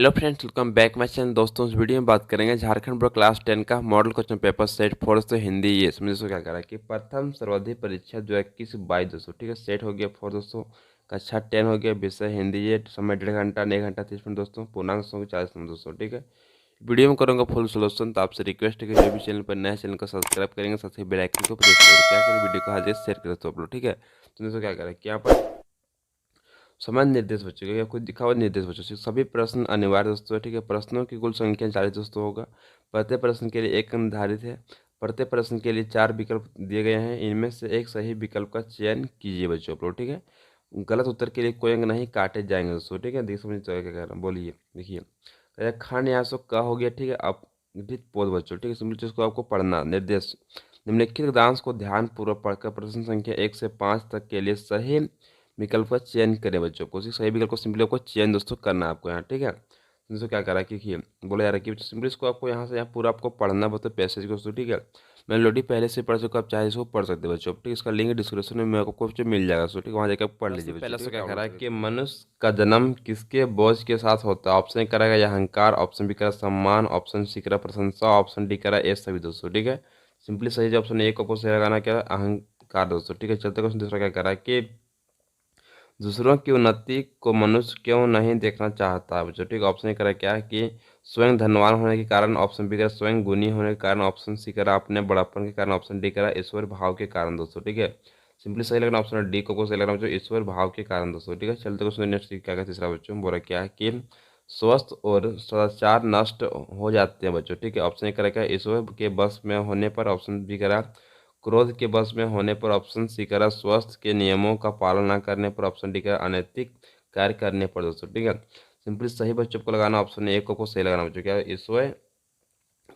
Hello friends, welcome back my channel. दोस्तों, इस video में बात करेंगे झारखंड बोर्ड क्लास 10 का मॉडल क्वेश्चन पेपर सेट 4 दोस्तों हिंदी। ये इसमें दोस्तों क्या करा कि प्रथम सर्वाधिक परीक्षा जो 21/22 दोस्तों, ठीक है, सेट हो गया 4 दोस्तों। कक्षा 10 हो गया, विषय हिंदी। ये समय 1.5 घंटा 1 घंटा 30 मिनट दोस्तों, पूर्णांक 140 मिनट दोस्तों, ठीक है। वीडियो में करूँगा फुल सोल्यूशन। तो आपसे रिक्वेस्ट है कि जो भी चैनल पर नया चैनल को सब्सक्राइब करेंगे, साथ ही बेल आइकन को प्रेस करेंगे, क्या करें वीडियो को हाजिर शेयर करें तो आप लोग, ठीक है। तो दोस्तों क्या करें कि यहाँ पर समान निर्देश बच्चों का या कोई दिखा हुआ निर्देश बच्चों से सभी प्रश्न अनिवार्य दोस्तों है, ठीक है। प्रश्नों की कुल संख्या 40 दोस्तों होगा। प्रत्येक प्रश्न के लिए एक निर्धारित है। प्रत्येक प्रश्न के लिए 4 विकल्प दिए गए हैं। इनमें से एक सही विकल्प का चयन कीजिए बच्चों आप लोग, ठीक है। गलत उत्तर के लिए कोई अंक नहीं काटे जाएंगे दोस्तों, ठीक है। देखिए समझ क्या कह रहा हूँ, बोलिए। देखिए खान यहाँ से क हो गया, ठीक है। अपघटित पौध बच्चों, ठीक है। सिंपल चीज को आपको पढ़ना निर्देश। निम्नलिखित दांश को ध्यान पूर्वक पढ़कर प्रश्न संख्या 1 से 5 तक के लिए सही विकल्प का चयन करें बच्चों को। उसी सही विकल्प को सिंपली आपको चयन दोस्तों करना है आपको यहाँ, ठीक है। दोस्तों क्या करा कि बोला जा रहा है कि सिंपली इसको आपको यहाँ से यहाँ पूरा आपको पढ़ना बता पैसेज को दोस्तों, ठीक है। मैंने ऑलरेडी पहले से पढ़ चुका, आप चाहे इसको पढ़ सकते हो बच्चों, ठीक है। इसका लिंक डिस्क्रिप्शन में मेरे को मिल जाएगा दोस्तों, ठीक है। वहाँ जाकर आप पढ़ लीजिए बच्चों। पहले से क्या करा कि मनुष्य का जन्म किसके बोझ के साथ होता है। ऑप्शन ए करेगा यह अहंकार, ऑप्शन बी करा सम्मान, ऑप्शन सी करा प्रशंसा, ऑप्शन डी करा ये सभी दोस्तों, ठीक है। सिंपली सही जो ऑप्शन ए को आपको सही लगाना क्या है, अहंकार दोस्तों, ठीक है। चलते क्वेश्चन दूसरा क्या करा कि दूसरों की उन्नति को मनुष्य क्यों नहीं देखना चाहता है बच्चों, ठीक है। ऑप्शन ए करा क्या है कि स्वयं धनवान होने के कारण, ऑप्शन बी करा स्वयं गुणी होने के कारण, ऑप्शन सी करा अपने बड़प्पन के कारण, ऑप्शन डी करा ईश्वर भाव के कारण दोस्तों, ठीक है। सिंपली सही लगना ऑप्शन डी को सही लगना बच्चों, ईश्वर भाव के कारण दोस्तों, ठीक है। चलते क्वेश्चन नेक्स्ट क्या है तीसरा बच्चों, बोला क्या है कि स्वस्थ और सदाचार नष्ट हो जाते हैं बच्चों, ठीक है। ऑप्शन ए करा क्या ईश्वर के बस में होने पर, ऑप्शन बी करा क्रोध के वश में होने पर, ऑप्शन सी करा स्वास्थ्य के नियमों का पालन न करने पर, ऑप्शन डी करा अनैतिक कार्य करने पर दोस्तों, ठीक है। सिंपली सही बच्चों को लगाना ऑप्शन ए को सही लगाना बच्चों, क्या ईश्वर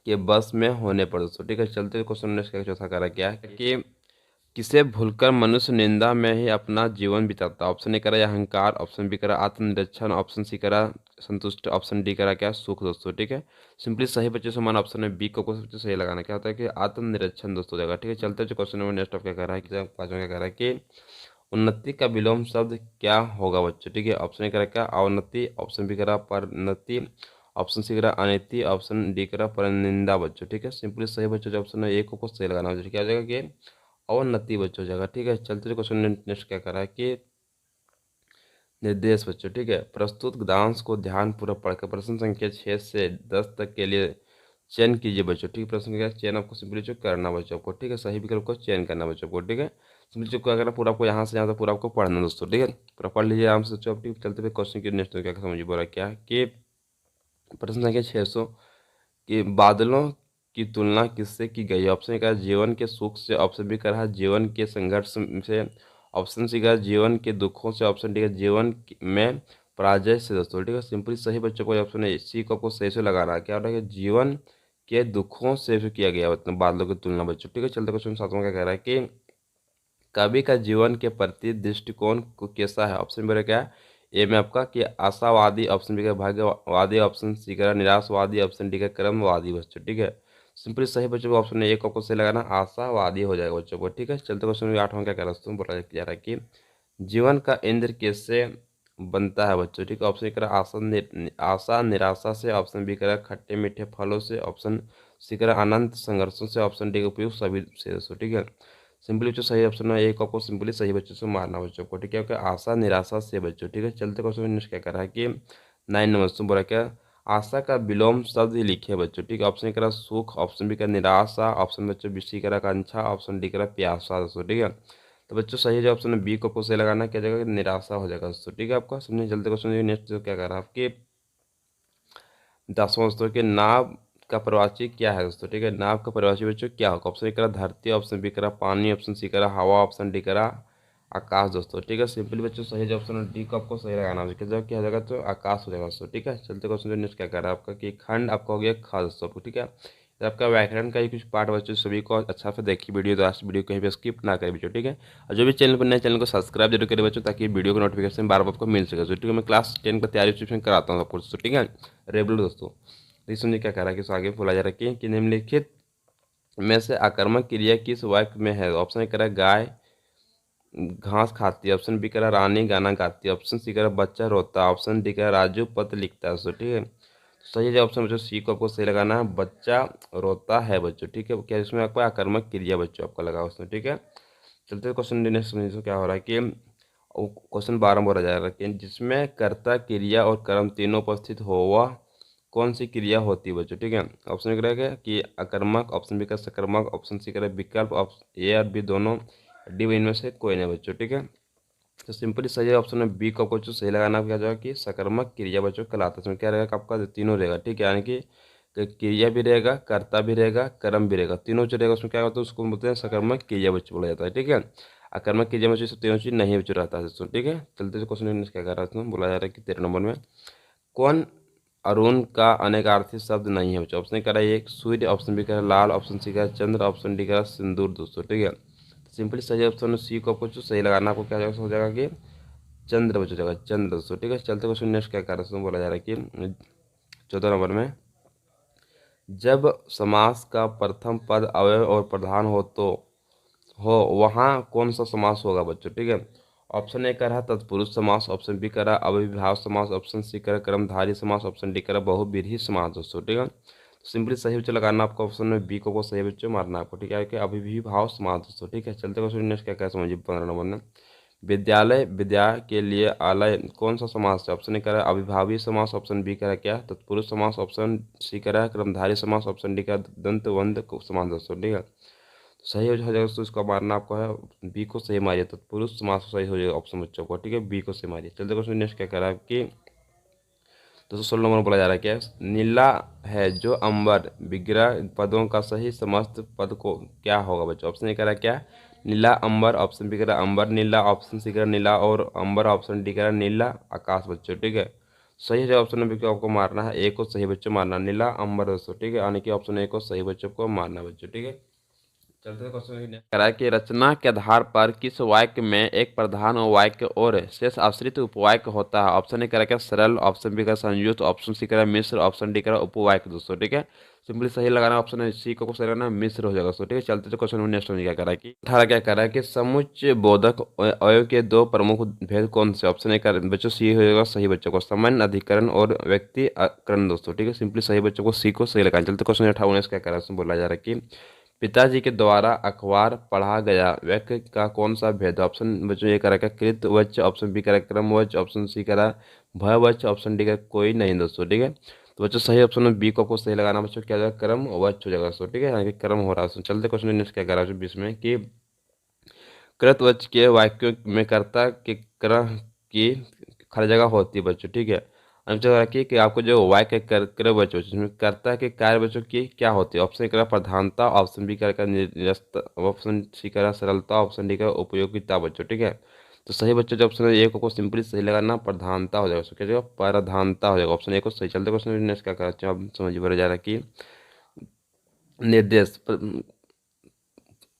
के बस में होने पर दोस्तों, ठीक है। चलते क्वेश्चन नेक्स्ट का चौथा करा क्या है कि किसे भूलकर मनुष्य निंदा में ही अपना जीवन बिताता। ऑप्शन ए करा अहंकार, ऑप्शन बी करा आत्मनिरीक्षण, ऑप्शन सी करा संतुष्ट, ऑप्शन डी करा क्या सुख दोस्तों, ठीक है। सिंपली सही बच्चे से मान ऑप्शन में बी को सबसे सही लगाना क्या होता है कि आत्मनिरीक्षण दोस्तों जगह, ठीक है। चलते जो क्वेश्चन नंबर नेक्स्ट क्या कह रहा है कि पांचवा क्या कह रहा है कि उन्नति का विलोम शब्द क्या होगा बच्चों, ठीक है। ऑप्शन ए करा क्या अवनति, ऑप्शन बी करा परिणति, ऑप्शन सी करा अनिति, ऑप्शन डी करा परनिंदा बच्चों, ठीक है। सिंपली सही बच्चों जो ऑप्शन है ए को सही लगाना बच्चों, क्या हो जाएगा कि अवनति बच्चों हो जाएगा, ठीक है। चलते क्वेश्चन नेक्स्ट क्या करा है कि निर्देश बच्चों, ठीक है। प्रस्तुत दांश को ध्यान पूर्वक पढ़कर प्रश्न संख्या 6 से 10 तक के लिए चयन कीजिए बच्चों, ठीक है। प्रश्न का चयन आपको सिंपली जो करना बच्चों को, ठीक है। सही विकल्प को चयन करना बच्चों को, ठीक है। सिंपली जो क्या करना पूरा आपको यहाँ से यहाँ तक पूरा आपको पढ़ना दोस्तों, ठीक है। पूरा पढ़ लीजिए आराम से बच्चों, ठीक। चलते हुए क्वेश्चन की नेक्स्ट क्या समझिए बोला क्या कि प्रश्न संख्या 600 कि बादलों की तुलना किससे की गई है। ऑप्शन का जीवन के सुख से, ऑप्शन बी का रहा जीवन के संघर्ष से, ऑप्शन सी का जीवन के दुखों से, ऑप्शन डी का जीवन में पराजय से दोस्तों, ठीक है। सिंपली सही बच्चों को ऑप्शन है सी को आपको सही से लगाना है, क्या होता है कि जीवन के दुखों से भी किया गया मतलब बादलों की तुलना बच्चों, ठीक है। चलते क्वेश्चन सातवां क्या कह रहा है कि कवि का जीवन के प्रति दृष्टिकोण को कैसा है। ऑप्शन बी क्या है ए में आपका कि आशावादी, ऑप्शन बी का भाग्यवादी, ऑप्शन सी का निराशवादी, ऑप्शन डी का क्रमवादी बच्चों, ठीक है। सिंपली सही बच्चों को ऑप्शन ए को सही लगाना आशावादी हो जाएगा बच्चों को, ठीक है। चलते क्वेश्चन आठवां क्या कह रहा है बोला जा रहा है कि जीवन का इंद्र कैसे बनता है बच्चों, ठीक है। ऑप्शन करा आशा निराशा से, ऑप्शन बी करा खट्टे मीठे फलों से, ऑप्शन सी करा अनंत संघर्षों से, ऑप्शन डी का उपयोग सभी से दोस्तों, ठीक है। सिंपली बच्चों सही ऑप्शन है एक आपको सिंपली सही बच्चों से मारना बच्चों को, ठीक है। क्या आशा निराशा से बच्चों, ठीक है। चलते क्वेश्चन नेक्स्ट क्या कर रहा है कि 9 नंबर बोला क्या आशा का विलोम शब्द ही लिखे बच्चों, ठीक है। ऑप्शन करा सुख, ऑप्शन बी का निराशा, ऑप्शन बच्चों बी सी करा आकांक्षा, ऑप्शन डी करा प्यासा दोस्तों, ठीक है। तो बच्चों सही जो ऑप्शन है बी को आपको सही लगाना क्या जाएगा निराशा हो जाएगा दोस्तों, ठीक है। आपका समझे। चलते क्वेश्चन नेक्स्ट जो क्या कर रहा है आपके 10वां दोस्तों के नाव का प्रवाची क्या है दोस्तों, ठीक है। नाव का प्रवाची बच्चों क्या होगा। ऑप्शन ए करा धरती, ऑप्शन बी करा पानी, ऑप्शन सी करा हवा, ऑप्शन डी करा आकाश दोस्तों, ठीक है। सिंपली बच्चों सही जो ऑप्शन डी को आपको सही लगाना है क्या हो जाएगा तो आकाश हो जाएगा दोस्तों, ठीक है। चलते क्वेश्चन जो नेक्स्ट क्या कर रहा है आपका कि खंड आपका हो गया खा दोस्तों आपको, ठीक है। तो आपका व्याकरण का ही कुछ पार्ट बच्चों सभी को अच्छा से देखिए वीडियो, तो आज वीडियो कहीं भी स्किप ना करें बच्चों, ठीक है। और जो भी चैनल पर नए चैनल को सब्सक्राइब जरूर करें बच्चों, ताकि वीडियो का नोटिफिकेशन बार बार आपको मिल सके दोस्तों, ठीक है। मैं क्लास 10 का तैयारी ट्यूशन कराता हूँ आपको दोस्तों, ठीक है, रेगुलर दोस्तों। तो समझिए क्या कह रहा है कि आगे बोला जा रहा है कि निम्नलिखित में से आक्रामक क्रिया किस वाक्य में है। ऑप्शन ए कह रहा है गाय घास खाती है, ऑप्शन बी कह रहा है रानी गाना गाती है, ऑप्शन सी कह रहा है बच्चा रोता है, ऑप्शन डी कह रहा है राजू पत्र लिखता है दोस्तों। ठीक है, सही जो ऑप्शन बच्चों सी को आपको सही लगाना है, बच्चा रोता है बच्चों। ठीक है, क्या इसमें आपको आकर्मक क्रिया बच्चों आपका लगा उसमें। ठीक है, चलते क्वेश्चन नेक्स्ट में क्या हो रहा है कि क्वेश्चन 12 बोला जा रहा है कि जिसमें कर्ता क्रिया और कर्म तीनों उपस्थित हो वह कौन सी क्रिया होती है बच्चों। ठीक है, ऑप्शन एक रहेगा कि अकर्मक, ऑप्शन बी का सकर्मक, ऑप्शन सी का विकल्प, ऑप्शन ए और बी दोनों, डी इनमें से कोई नहीं बच्चों। ठीक है, तो सिंपली सही ऑप्शन है बी को आपको जो सही लगाना क्या जाएगा कि सकर्मक क्रिया बच्चों कहलाता है। इसमें क्या रहेगा कि आपका तीनों रहेगा। ठीक है, यानी कि क्रिया भी रहेगा, कर्ता भी रहेगा, कर्म भी रहेगा, तीनों जो रहेगा उसमें क्या होता है उसको बोलते हैं सकर्मक क्रिया बच्चों बोला जाता है। ठीक है, अकर्मक क्रिया बच्चों से तीनों चीज नहीं बच्चों रहता है दोस्तों। ठीक है, चलते क्वेश्चन क्या कर रहा है बोला जा रहा है कि 13 नंबर में कौन अरुण का अनेकार्थी शब्द नहीं है बच्चों। ऑप्शन कह रहा है एक सूर्य, ऑप्शन बी कह रहा है लाल, ऑप्शन सी कह रहा है चंद्र, ऑप्शन डी कह रहा है सिंदूर दोस्तों। ठीक है, सिंपली सही ऑप्शन सी को आपको जो सही लगाना आपको क्या हो जाएगा कि चंद्र बच्चों जगह चंद्र दोस्तों। ठीक है, चलते क्वेश्चन नेक्स्ट क्या कर रहा है बोला जा रहा है कि 14 नंबर में जब समास का प्रथम पद अवयव और प्रधान हो वहाँ कौन सा समास होगा बच्चों। ठीक है, ऑप्शन ए कर रहा है तत्पुरुष समास, ऑप्शन बी कर रहा है अविभाव समास, ऑप्शन सी कर रहा है कर्मधारी समास, ऑप्शन डी कर रहा है बहुव्रीहि समास दोस्तों। ठीक है, सिंपली सही बच्चों लगाना आपको ऑप्शन में बी को सही बच्चों मारना आपको। ठीक है, कि अविभाव समास दोस्तों। ठीक है, चलते क्वेश्चन नेक्स्ट क्या क्या समझिए 15 नंबर में विद्यालय विद्या के लिए आलय कौन सा समास है। ऑप्शन ए कह रहा है अविभावी समास, ऑप्शन बी कह रहा है क्या तत्पुरुष समास, ऑप्शन सी कह रहा है कर्मधारी समास, ऑप्शन डी कह रहा है दंतवंद समास दोस्तों। ठीक है, तो सही हो जाएगा दोस्तों, इसका मारना आपको है बी को सही मारिए, तत्पुरुष समास सही हो जाएगा ऑप्शन बच्चों को। ठीक है, बी को सही मारिए। चलते क्वेश्चन नेक्स्ट क्या कह रहा है कि दोस्तों 16 नंबर बोला जा रहा है क्या नीला है जो अंबर विग्रह पदों का सही समस्त पद को क्या होगा बच्चों। ऑप्शन ए कह रहा है क्या नीला अंबर, ऑप्शन बी कह रहा है अंबर नीला, ऑप्शन सी कह रहा है नीला और अंबर, ऑप्शन डी कह रहा है नीला आकाश बच्चों। ठीक है, सही है ऑप्शन नंबर को आपको मारना है ए को सही बच्चों मारना नीला अंबर दोस्तों। ठीक है, यानी कि ऑप्शन ए को सही बच्चों को मारना बच्चों। ठीक है, चलते क्वेश्चन कह रहा है कि रचना के आधार पर किस वाक्य में एक प्रधान वाक्य और शेष आश्रित उपवाक्य होता है। ऑप्शन ए कह रहा है क्या सरल, ऑप्शन बी का संयुक्त, ऑप्शन सी कह रहा है मिश्र, ऑप्शन डी कह रहा है उपवाक्य दोस्तों। ठीक है, सिंपली सही लगाना ऑप्शन सी को सही लगाना मिश्र हो जाएगा दोस्तों। ठीक है, चलते तो क्वेश्चन नेक्स्ट क्या कह रहा है कि 18 क्या कह रहा है कि समुच्चय बोधक अवयव के दो प्रमुख भेद कौन से। ऑप्शन ए कर बच्चों सी हो जाएगा सही बच्चों को सामान्य अधिकरण और व्यक्तिकरण दोस्तों। ठीक है, सिंपली सही बच्चों को सी को सही लगाना। चलते क्वेश्चन 58 क्या कह रहा है उसमें बोला जा रहा है कि पिताजी के द्वारा अखबार पढ़ा गया वाक्य का कौन सा भेद। ऑप्शन बच्चों ये करा कृत वच, ऑप्शन बी करा क्रम वच, ऑप्शन सी करा भय वच, ऑप्शन डी का कोई नहीं दोस्तों। ठीक है, तो बच्चों सही ऑप्शन में बी को आपको सही लगाना बच्चों क्या जाएगा क्रम वच हो जाएगा दोस्तों। ठीक है, यानी कि क्रम हो रहा है। चलते क्वेश्चन नेक्स्ट क्या करा है 20 में कि कृतवच के वाक्यों में कर्ता के क्रम की हर जगह होती है बच्चों। ठीक है, हम जगह रखिए कि आपको जो वाक्य कर बच्चों जिसमें कर्ता के कार्य बच्चों की क्या होती है। ऑप्शन करा प्रधानता, ऑप्शन बी करा निरस्त, ऑप्शन सी करा सरलता, ऑप्शन डी का उपयोगिता बच्चों। ठीक है, तो सही बच्चों जो ऑप्शन ए को सिंपली सही लगाना प्रधानता हो जाएगा उसको क्या जाएगा प्रधानता हो जाएगा ऑप्शन ए को सही। चलते क्वेश्चन नेक्स्ट क्या करते हैं अब समझिए बड़ा जा रहा है कि निर्देश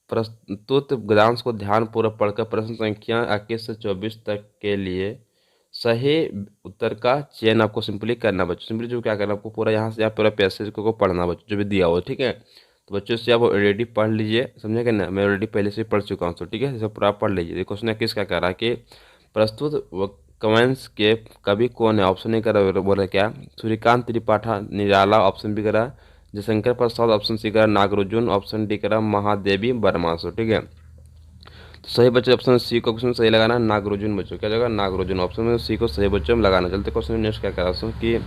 प्रस्तुत गद्यांश को ध्यानपूर्वक पढ़कर प्रश्न संख्या 21 से 24 तक के लिए सही उत्तर का चयन आपको सिंपली करना बच्चों। सिंपली जो क्या करना आपको पूरा यहाँ से आप पूरा पैसेज को पढ़ना बच्चों जो भी दिया हो। ठीक है, तो बच्चों से आप ऑलरेडी पढ़ लीजिए समझे ना, मैं ऑलरेडी पहले से पढ़ चुका हूँ। तो ठीक है, जैसे पूरा पढ़ लीजिए। क्वेश्चन किस क्या कह रहा है कि प्रस्तुत कमेंट्स के कवि कौन है। ऑप्शन ए करा बोला क्या सूर्यकांत त्रिपाठा निराला, ऑप्शन बी करा जयशंकर प्रसाद, ऑप्शन सी करा नागार्जुन, ऑप्शन डी करा महादेवी वर्मा। सो ठीक है, तो सही बच्चे ऑप्शन सी को क्वेश्चन सही लगाना नागार्जुन बच्चों क्या जगह नागार्जुन ऑप्शन में सी को सही बच्चों में लगाना। चलते क्वेश्चन नेक्स्ट क्या कह रहा हूँ कि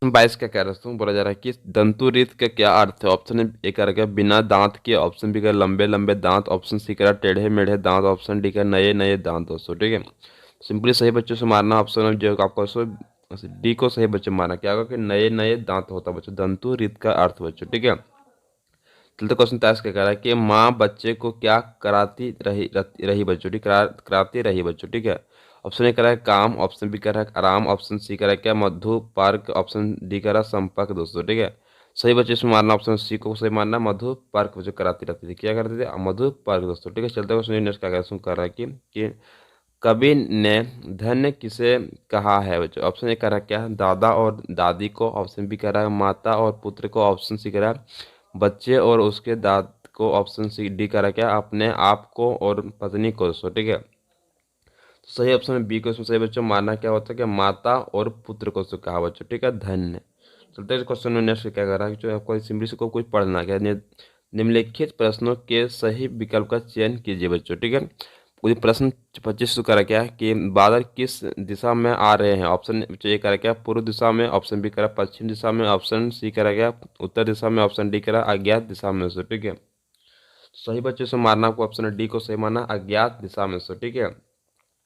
22 क्या कह रहा हूँ बोला जा रहा है कि दंतु रीत का क्या अर्थ है। ऑप्शन ए कह रहा है बिना दांत के, ऑप्शन बी का लंबे लंबे दांत, ऑप्शन सी कह रहा टेढ़े मेढ़े दांत, ऑप्शन डी का नए नए दांत दोस्तों। ठीक है, सिंपली सही बच्चों से मारना ऑप्शन जो आपको डी को सही बच्चों मारना क्या होगा कि नए नए दांत होता बच्चों दंतु रीत का अर्थ बच्चों। ठीक है, चलते क्वेश्चन 23 क्या कह रहा है कि माँ बच्चे को क्या कराती रही बच्चों। ठीक कराती रही बच्चों। ठीक है, ऑप्शन ए कह रहा है काम, ऑप्शन बी कह रहा है आराम, ऑप्शन सी कह रहा है क्या मधु पार्क, ऑप्शन डी कह रहा है संपर्क दोस्तों। ठीक है, सही बच्चे इसमें मारना ऑप्शन सी को सही मारना मधु पार्क जो कराती रहती थी क्या करते थे मधु पार्क दोस्तों। ठीक है, चलते क्वेश्चन नेक्स्ट क्या कर रहा है कि कवि ने धन्य किसे कहा है बच्चों। ऑप्शन ए कह रहा है क्या दादा और दादी को, ऑप्शन बी कह रहा है माता और पुत्र को, ऑप्शन सी कह रहा है बच्चे और उसके को, ऑप्शन सी डी करा क्या, अपने आप को और पत्नी को दोस्तों, ठीक है। तो सही ऑप्शन है बी को इसमें सही बच्चों, मारना क्या होता है कि माता और पुत्र को कहा बच्चों, ठीक है। धन्य। चलते हैं क्वेश्चन में नेक्स्ट क्या कर रहा है, जो आपको सिंपली से को कुछ पढ़ना क्या निम्नलिखित प्रश्नों के सही विकल्प का चयन कीजिए बच्चों, ठीक है। कोई प्रश्न 25 से करा क्या कि बादल किस दिशा में आ रहे हैं, ऑप्शन ए करा क्या पूर्व दिशा में, ऑप्शन बी करा पश्चिम दिशा में, ऑप्शन सी करा क्या उत्तर दिशा में, ऑप्शन डी करा अज्ञात दिशा में से, ठीक है। सही बच्चों से मारना आपको ऑप्शन डी को सही मारना, अज्ञात दिशा में से, ठीक है।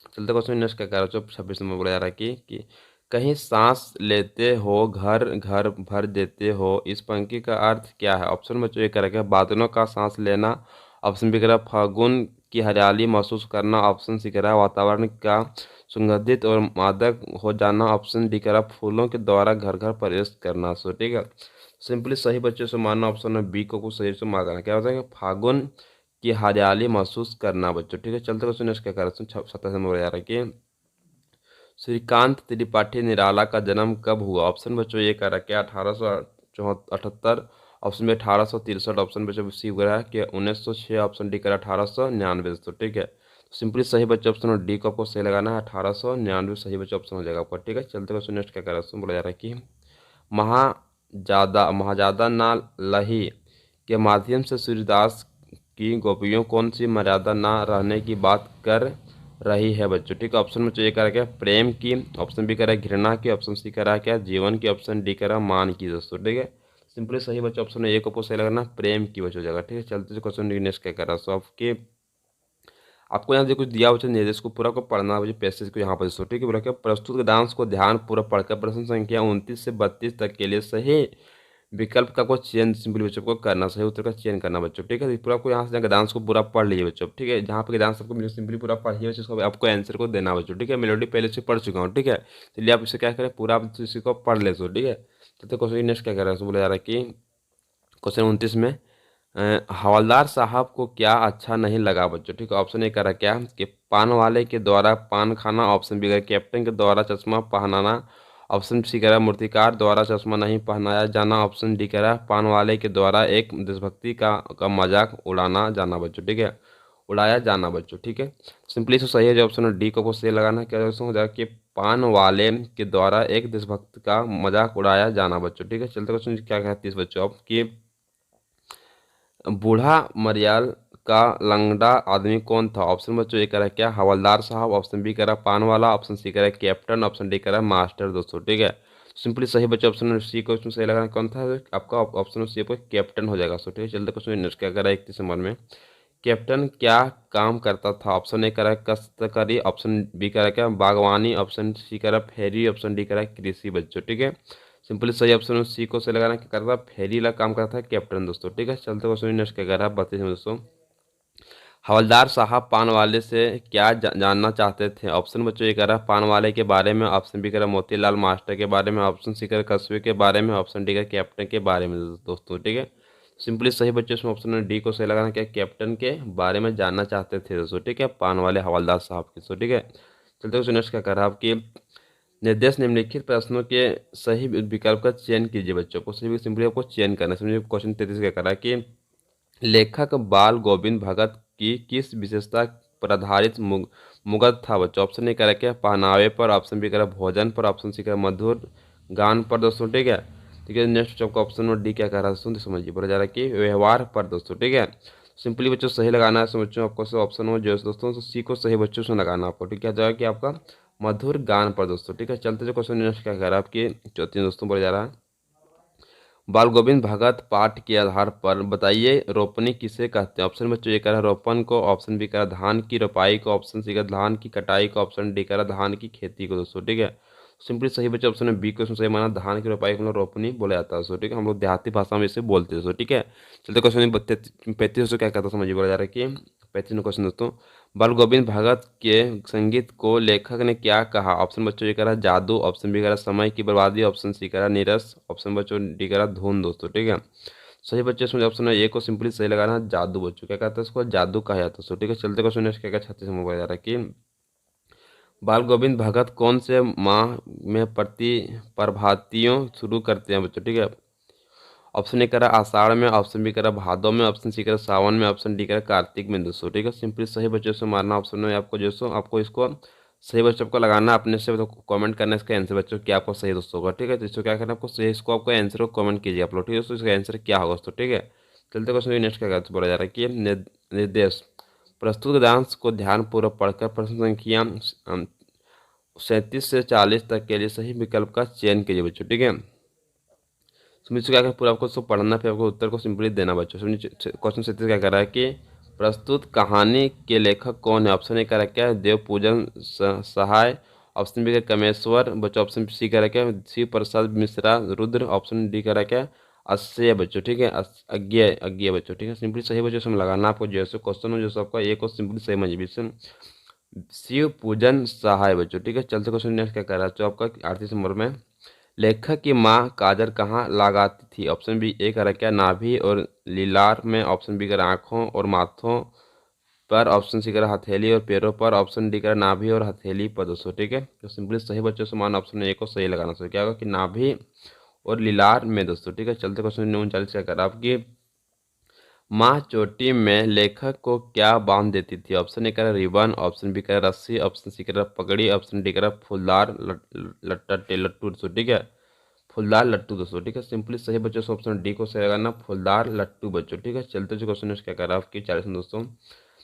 चलते क्वेश्चन नेक्स्ट क्या कह रहा है, 26 में बोला जा रहा है कि कहीं सांस लेते हो घर घर भर देते हो, इस पंक्ति का अर्थ क्या है। ऑप्शन बच्चों ये कह रहा है बादलों का सांस लेना, ऑप्शन बी कह रहा है फागुन की हरियाली महसूस करना, ऑप्शन सी कह रहा है वातावरण का सुगंधित और मादक हो जाना, ऑप्शन डी कह रहा है फूलों के द्वारा घर घर प्रवेश करना। सो ठीक है, सिंपली सही बच्चों से मानना ऑप्शन है बी को कुछ सही से मार्क करना। क्या होता है कि फागुन की हरियाली महसूस करना बच्चों, ठीक है। चलते क्वेश्चन नेक्स्ट क्या कर रहे हैं, 27 में बोला जा रहा है कि श्रीकांत त्रिपाठी निराला का जन्म कब हुआ। ऑप्शन बच्चों ये कह रहा है क्या 1878, ऑप्शन बी 1863, ऑप्शन बच्चों सी कह है कि 1906, ऑप्शन डी कह 1899 दोस्तों, ठीक है। सिंपली सही बच्चे ऑप्शन डी को आपको सही लगाना है, 1899 सही बच्चे ऑप्शन हो जाएगा आपका, ठीक है। चलते क्वेश्चन नेक्स्ट क्या कर रहा है, बोला जा रहा है कि महाजादा ना लही के माध्यम से सूर्यदास की गोपियों कौन सी मर्यादा ना रहने की बात कर रही है बच्चों, ठीक है। ऑप्शन में चाहिए करा क्या प्रेम की, ऑप्शन बी करा घृणा की, ऑप्शन सी करा क्या जीवन की, ऑप्शन डी करा मान की दोस्तों, ठीक है। सिंपली सही बच्चों ऑप्शन ए को सही लगाना, प्रेम की बच्चों जगह, ठीक है। चलते क्वेश्चन नेक्स्ट क्या कर रहा है, सो आपको यहाँ से कुछ दिया हुआ निर्देश को पूरा को पढ़ना है पैसेज को यहाँ पर दोस्तों, ठीक है। बोला क्या प्रस्तुत डांस को ध्यान पूरा पढ़कर प्रश्न संख्या 29 से 32 तक के लिए सही विकल्प का को चयन सिंपली बच्चों को करना, सही उत्तर का चयन करना बच्चों, ठीक है। पूरा आपको यहाँ से जाकर डांस को पूरा पढ़ लीजिए बच्चों, ठीक है। जहाँ पे डांस आपको सिंपली पूरा पढ़िए बच्चों, उसको आपको आंसर को देना बच्चों, ठीक है। मेलोडी पहले से पढ़ चुका हूँ, ठीक है। चलिए आप इसे क्या करें पूरा आप इसी को पढ़ ले सो, ठीक है। तो क्वेश्चन नेक्स्ट क्या कर रहा है, बोला जा रहा है कि क्वेश्चन 29 में हवलदार साहब को क्या अच्छा नहीं लगा बच्चों, ठीक है। ऑप्शन ए करा क्या कि पान वाले के द्वारा पान खाना, ऑप्शन बी करा कैप्टन के द्वारा चश्मा पहनाना, ऑप्शन सी करा मूर्तिकार द्वारा चश्मा नहीं पहनाया जाना, ऑप्शन डी करा पान वाले के द्वारा एक देशभक्ति का मजाक उड़ाना जाना बच्चों, ठीक है। उड़ाया जाना बच्चों, ठीक है। सिंपली तो सही है जो ऑप्शन डी को सही लगाना, क्या ऑप्शन हो जाएगा कि पान वाले के द्वारा एक देशभक्त का मजाक उड़ाया जाना बच्चों, ठीक है। चलते क्वेश्चन क्या कहती है बच्चों अब कि बूढ़ा मरियाल का लंगड़ा आदमी कौन था। ऑप्शन बच्चों ये करा क्या हवलदार साहब, ऑप्शन बी करा पान वाला, ऑप्शन सी करा कैप्टन, ऑप्शन डी करा मास्टर दोस्तों, ठीक है। सिंपली सही बच्चों ऑप्शन सी को इसमें सही लगाना कौन था आपका, ऑप्शन सी पर कैप्टन हो जाएगा, ठीक है। चलते क्वेश्चन नेक्स्ट क्या करा 31 नंबर में कैप्टन क्या काम करता था। ऑप्शन ए करा काश्तकारी, ऑप्शन बी करा क्या बागवानी, ऑप्शन सी करा फेरी, ऑप्शन डी करा कृषि बच्चों, ठीक है। सिंपली सही ऑप्शन सी को सही लगाना, क्या करता था फेरी ला काम करता है कैप्टन दोस्तों, ठीक है। चलते क्वेश्चन नेक्स्ट क्या कर रहा है 32 में दोस्तों, हवलदार साहब पान वाले से क्या जानना चाहते थे। ऑप्शन बच्चों ये कह रहा है पान वाले के बारे में, ऑप्शन बी कह रहा मोतीलाल मास्टर के बारे में, ऑप्शन सी कह रहा कस्बे के बारे में, ऑप्शन डी कह कैप्टन के बारे में दोस्तों, ठीक है। सिंपली सही बच्चों इसमें ऑप्शन डी को सही लगाना, क्या कैप्टन के बारे में जानना चाहते थे दोस्तों, ठीक है, पान वाले हवलदार साहब की, ठीक है। चलते क्वेश्चन नेक्स्ट क्या कर रहा है आपकी निर्देश निम्नलिखित प्रश्नों के सही विकल्प का चयन कीजिए बच्चों को, सही सिंपली आपको चयन करना है। समझिए क्वेश्चन 33 क्या कर रहा है कि लेखक बाल गोविंद भगत की किस विशेषता पर आधारित मुगत था बच्चों। ऑप्शन ए करें क्या पहनावे पर, ऑप्शन बी करें भोजन पर, ऑप्शन सी करें मधुर गान पर दोस्तों, ठीक है। ठीक है नेक्स्ट आपका ऑप्शन नंबर डी क्या कह रहा है दोस्तों, समझिए बोला जा रहा है कि व्यवहार पर दोस्तों, ठीक है। सिंपली बच्चों सही लगाना है बच्चों आपको ऑप्शन नंबर जो दोस्तों सी को सही बच्चों से लगाना आपको, ठीक है। जाएगा कि आपका मधुर गान पर दोस्तों, ठीक है। चलते जो क्वेश्चन नेक्स्ट क्या कह रहा है आपकी 34 दोस्तों बोला जा रहा है बाल गोविंद भगत पाठ के आधार पर बताइए रोपनी किसे कहते हैं। ऑप्शन बच्चों ये कह रहा है रोपन को, ऑप्शन बी कह रहा धान की रोपाई को, ऑप्शन सी कह रहा धान की कटाई को, ऑप्शन डी कह रहा धान की खेती को दोस्तों, ठीक है। सिंपली सही बच्चों ऑप्शन है बी को इसमें सही माना, धान की रोपाई को हम लोग रोपनी बोला जाता है दोस्तों, ठीक है। हम लोग देहाती भाषा में इसे बोलते हैं दोस्तों, ठीक है। चलते क्वेश्चन 35 दोस्तों क्या कहता है समझिए बोला जा रहा है कि 35 क्वेश्चन दोस्तों बाल गोविंद भगत के संगीत को लेखक ने क्या कहा। ऑप्शन बच्चों ये कह रहा जादू, ऑप्शन बी कह रहा समय की बर्बादी, ऑप्शन सी कह रहा नीरस, ऑप्शन बच्चों डी कह रहा धुन दोस्तों, ठीक है। सही बच्चों इसमें ऑप्शन है ए को सिंपली सही लगाना जादू बच्चों क्या कहता है इसको जादू कहा जाता है दोस्तों, ठीक है। चलते क्वेश्चन क्या क्या 36 में बोला जा रहा है कि बाल गोविंद भगत कौन से माह में प्रभातियों शुरू करते हैं बच्चों, ठीक है। ऑप्शन ए करा आषाढ़ में, ऑप्शन बी करा भादों में, ऑप्शन सी करा सावन में, ऑप्शन डी करा कार्तिक में दोस्तों। ठीक है, सिंपली सही बच्चों से मारना ऑप्शन में आपको जो सो आपको इसको सही बच्चों को लगाना अपने से, तो कमेंट करना इसका आंसर बच्चों क्या आपको सही दोस्तों होगा। ठीक है, तो इसको क्या करना आपको सही, इसको आपको आंसर को कमेंट कीजिए आप लोग। ठीक है दोस्तों, इसका आंसर क्या होगा दोस्तों। ठीक है, चलते क्वेश्चन नेक्स्ट क्या बोला जा रहा है कि निर्देश प्रस्तुत गद्यांश को ध्यानपूर्वक पढ़कर प्रश्न संख्या 37 से 40 तक के लिए सही विकल्प का चयन कीजिए बच्चों। ठीक है, सुमित क्या कर पूरा आपको उसको पढ़ना, फिर आपको उत्तर को सिंपली देना बच्चों। क्वेश्चन 37 क्या कर रहा है कि प्रस्तुत कहानी के लेखक कौन है। ऑप्शन ए कह रहा है क्या है देवपूजन सहाय, ऑप्शन बी का कमेश्वर बच्चों, ऑप्शन सी कह रहा है क्या शिव प्रसाद मिश्रा रुद्र, ऑप्शन डी कह रहा है क्या अश्य बच्चों। ठीक है, अज्ञेय अज्ञेय बच्चों। ठीक है, सिंपली सही बच्चों से लगाना आपको जैसे क्वेश्चन हो जैसे आपका एक को सिंपली सही मजबूर शिव पूजन सहाय बच्चों। ठीक है, चलते क्वेश्चन नेक्स्ट क्या कर रहा है तो आपका 38 नंबर में लेखक की माँ काजल कहाँ लगाती थी। ऑप्शन बी ए करा क्या नाभि और लीलार में, ऑप्शन बी करा आँखों और माथों पर, ऑप्शन सी करा हथेली और पैरों पर, ऑप्शन डी करा नाभि और हथेली पर दोस्तों। ठीक है, तो सिंपली सही बच्चों से मान ऑप्शन ए को सही लगाना चाहिए। क्या होगा कि नाभि और लीलार में दोस्तों। ठीक है, चलते क्वेश्चन 39 क्या करा आपकी माँ चोटी में लेखक को क्या बांध देती थी। ऑप्शन ए कह रहा रिबन, ऑप्शन बी कह रहा रस्सी, ऑप्शन सी कह रहा पगड़ी, ऑप्शन डी कह रहा फूलदार लट्टू दोस्तों। ठीक है, फूलदार लट्टू दोस्तों। ठीक है, सिंपली सही बच्चों से ऑप्शन डी को सही लगाना फूलदार लट्टू बच्चों। ठीक है, चलते जो क्वेश्चन क्या कर रहा है आपकी 40 में दोस्तों।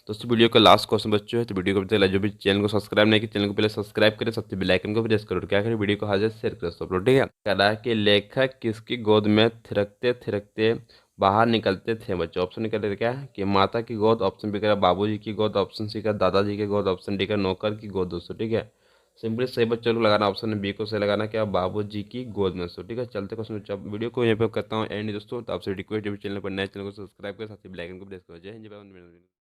दोस्तों वीडियो का लास्ट क्वेश्चन बच्चों है, तो वीडियो को पहले जो भी चैनल को सब्सक्राइब नहीं किया चैनल को पहले सब्सक्राइब करें, सबसे बेल आइकन को प्रेस करो, क्या करें वीडियो को हाजिर शेयर करें सब लोग। ठीक है, कह रहा है कि लेखक किसकी गोद में थिरकते थिरकते बाहर निकलते थे बच्चों। ऑप्शन निकलते थे क्या कि माता की गोद, ऑप्शन बी का बाबूजी की गोद, ऑप्शन सी का दादाजी की गोद, ऑप्शन डी का नौकर की गोद दोस्तों। ठीक है, सिंपली सही बच्चों को लगाना ऑप्शन बी को सही लगाना क्या बाबूजी की गोद में दोस्तों। ठीक है, चलते क्वेश्चन वीडियो को यहाँ पे करता हूँ एंड दोस्तों। तो आपसे रिक्वेस्ट चैनल पर नए चैनल को सब्सक्राइब करें, साथ ही बेल आइकन को प्रेस करो। जय हिंद, जय भारत।